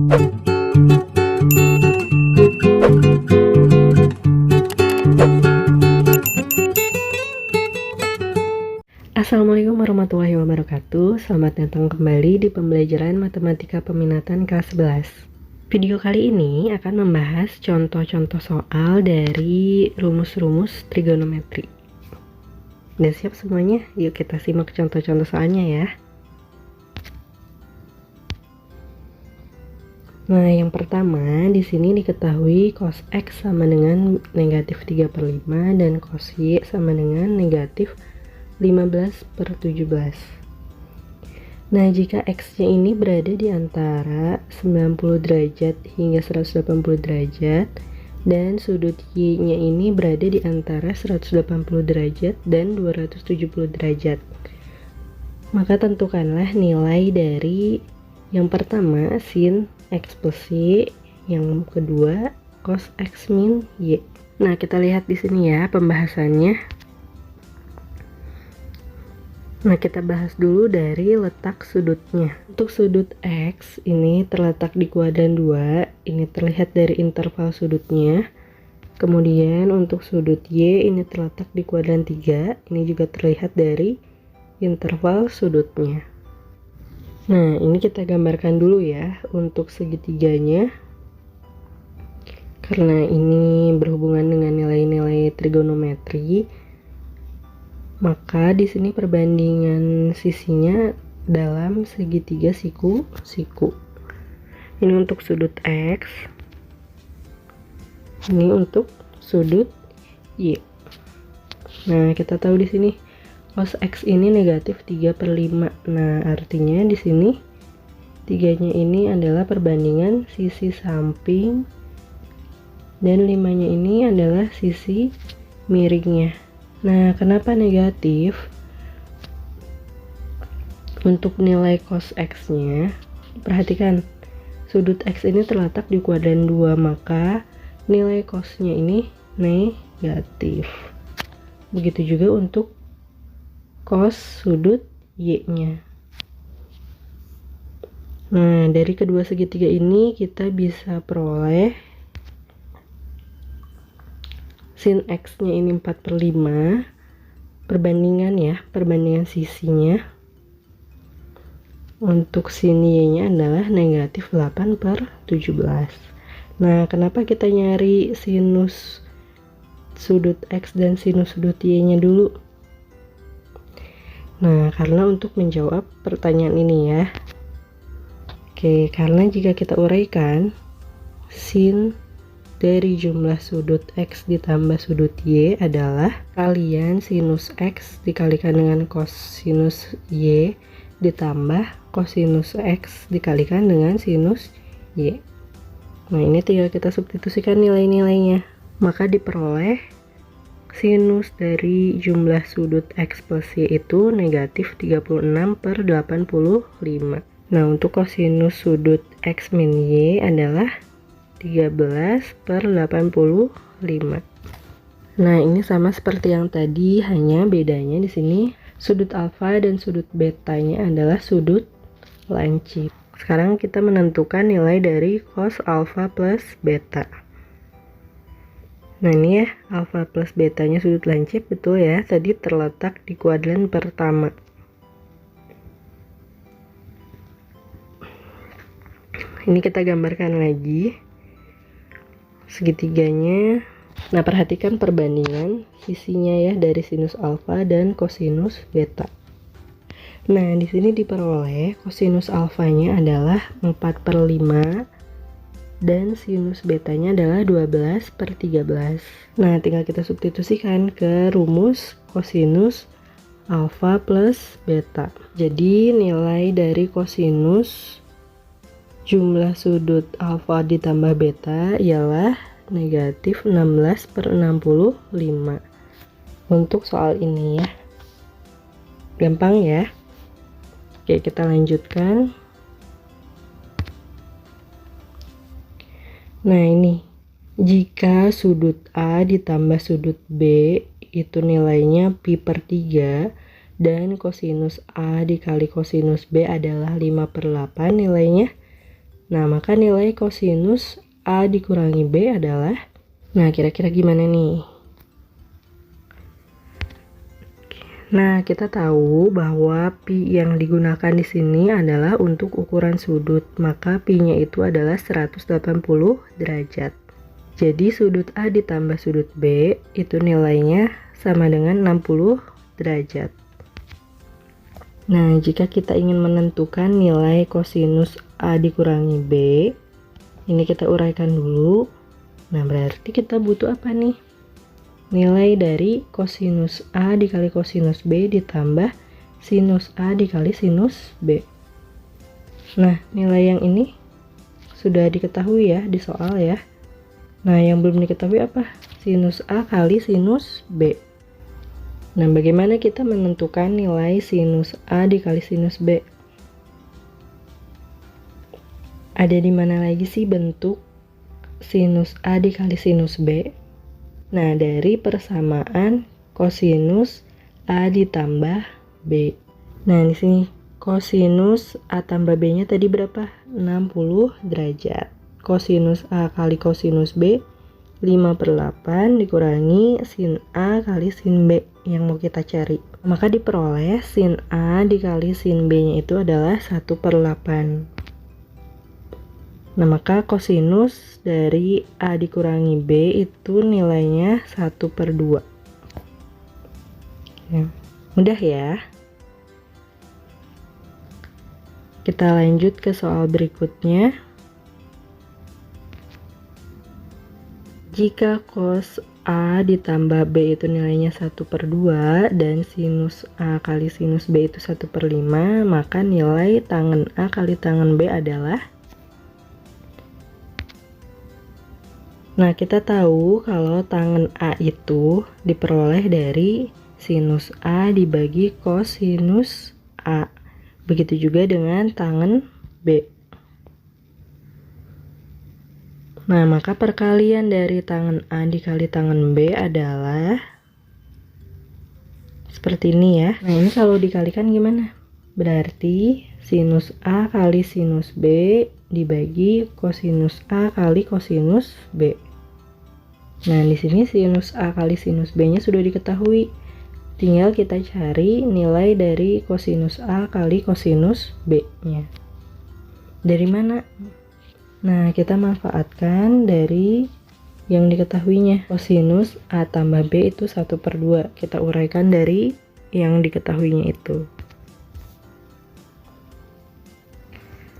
Assalamualaikum warahmatullahi wabarakatuh. Selamat datang kembali di pembelajaran matematika peminatan kelas 11. Video kali ini akan membahas contoh-contoh soal dari rumus-rumus trigonometri. Udah siap semuanya? Yuk kita simak contoh-contoh soalnya ya. Nah, yang pertama di sini diketahui cos X sama dengan negatif 3/5 dan cos Y sama dengan negatif 15/17. Nah, jika X-nya ini berada di antara 90 derajat hingga 180 derajat dan sudut Y-nya ini berada di antara 180 derajat dan 270 derajat, maka tentukanlah nilai dari yang pertama sin X plus Y, yang kedua cos X min Y. Nah, kita lihat di sini ya pembahasannya. Nah, kita bahas dulu dari letak sudutnya. Untuk sudut X ini terletak di kuadran 2, ini terlihat dari interval sudutnya. Kemudian untuk sudut Y ini terletak di kuadran 3, ini juga terlihat dari interval sudutnya. Nah, ini kita gambarkan dulu ya untuk segitiganya. Karena ini berhubungan dengan nilai-nilai trigonometri, maka di sini perbandingan sisinya dalam segitiga siku. Ini untuk sudut X, ini untuk sudut Y. Nah, kita tahu di sini cos X ini negatif 3/5. Nah, artinya di sini 3-nya ini adalah perbandingan sisi samping dan 5-nya ini adalah sisi miringnya. Nah, kenapa negatif? Untuk nilai cos X-nya, perhatikan, sudut X ini terletak di kuadran 2, maka nilai cos-nya ini negatif. Begitu juga untuk cos sudut Y-nya. Nah, dari kedua segitiga ini kita bisa peroleh sin X-nya ini 4/5, perbandingan ya, perbandingan sisinya. Untuk sin Y-nya adalah negatif 8/17. Nah, kenapa kita nyari sinus sudut X dan sinus sudut Y-nya dulu? Nah, karena untuk menjawab pertanyaan ini ya. Oke, karena jika kita uraikan, sin dari jumlah sudut X ditambah sudut Y adalah kalian sinus X dikalikan dengan kosinus Y ditambah kosinus X dikalikan dengan sinus Y. Nah, ini tinggal kita substitusikan nilai-nilainya. Maka diperoleh sinus dari jumlah sudut X plus Y itu negatif 36/85. Nah, untuk kosinus sudut X min Y adalah 13/85. Nah, ini sama seperti yang tadi, hanya bedanya di sini sudut alfa dan sudut betanya adalah sudut lancip. Sekarang kita menentukan nilai dari cos alfa plus beta. Nah, ini ya, alfa plus betanya sudut lancip, betul ya, tadi terletak di kuadran pertama. Ini kita gambarkan lagi segitiganya. Nah, perhatikan perbandingan sisinya ya dari sinus alfa dan kosinus beta. Nah, di sini diperoleh kosinus alfanya adalah 4/5 dan sinus betanya adalah 12/13. Nah, tinggal kita substitusikan ke rumus kosinus alfa plus beta. Jadi nilai dari kosinus jumlah sudut alfa ditambah beta ialah negatif 16/65. Untuk soal ini ya, gampang ya. Oke, kita lanjutkan. Nah, ini jika sudut A ditambah sudut B itu nilainya pi/3 dan kosinus A dikali kosinus B adalah 5/8 nilainya, Nah, maka nilai kosinus A dikurangi B adalah, nah kira-kira gimana nih? Nah, kita tahu bahwa pi yang digunakan di sini adalah untuk ukuran sudut, maka pi-nya itu adalah 180 derajat. Jadi sudut A ditambah sudut B itu nilainya sama dengan 60 derajat. Nah, jika kita ingin menentukan nilai kosinus A dikurangi B, ini kita uraikan dulu. Nah, berarti kita butuh apa nih? Nilai dari kosinus A dikali kosinus B ditambah sinus A dikali sinus B. Nah, nilai yang ini sudah diketahui ya di soal ya. Nah, yang belum diketahui apa? Sinus A kali sinus B. Nah, bagaimana kita menentukan nilai sinus A dikali sinus B? Ada di mana lagi sih bentuk sinus A dikali sinus B? Nah, dari persamaan kosinus A ditambah B. Nah, di sini kosinus A tambah B-nya tadi berapa? 60 derajat. Kosinus A kali kosinus B 5/8 dikurangi sin A kali sin B yang mau kita cari. Maka diperoleh sin A dikali sin B-nya itu adalah 1/8. Nah, maka kosinus dari A dikurangi B itu nilainya 1/2. Ya, mudah ya. Kita lanjut ke soal berikutnya. Jika cos A ditambah B itu nilainya 1/2 dan sinus A kali sinus B itu 1/5, maka nilai tangen A kali tangen B adalah, nah, kita tahu kalau tangen A itu diperoleh dari sinus A dibagi kosinus A. Begitu juga dengan tangen B. Nah, maka perkalian dari tangen A dikali tangen B adalah seperti ini ya. Nah, ini kalau dikalikan gimana? Berarti sinus A kali sinus B dibagi kosinus A kali kosinus B. Nah, di sini sinus A kali sinus B-nya sudah diketahui. Tinggal kita cari nilai dari kosinus A kali kosinus B-nya. Dari mana? Nah, kita manfaatkan dari yang diketahuinya. Kosinus A tambah B itu 1/2. Kita uraikan dari yang diketahuinya itu.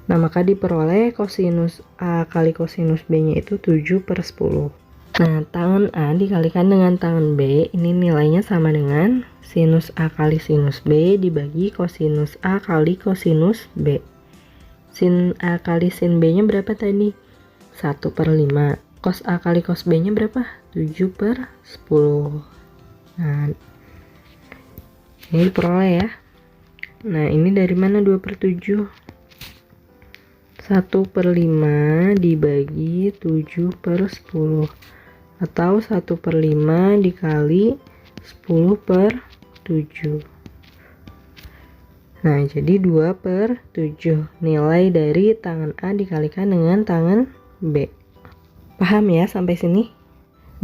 Nah, maka diperoleh kosinus A kali kosinus B-nya itu 7/10. Nah, tangen A dikalikan dengan tangen B, ini nilainya sama dengan sinus A kali sinus B dibagi kosinus A kali kosinus B. Sin A kali sin B-nya berapa tadi? 1/5. Cos A kali cos B-nya berapa? 7/10. Nah, ini diperoleh ya. Nah, ini dari mana 2/7? 1/5 dibagi 7/10. Atau 1/5 dikali 10/7. Nah, jadi 2/7 nilai dari tangen A dikalikan dengan tangen B. Paham ya sampai sini?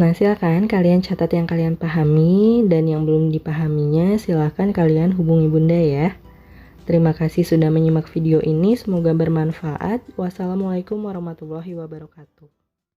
Nah, silakan kalian catat yang kalian pahami, dan yang belum dipahaminya silakan kalian hubungi Bunda ya. Terima kasih sudah menyimak video ini, semoga bermanfaat. Wassalamualaikum warahmatullahi wabarakatuh.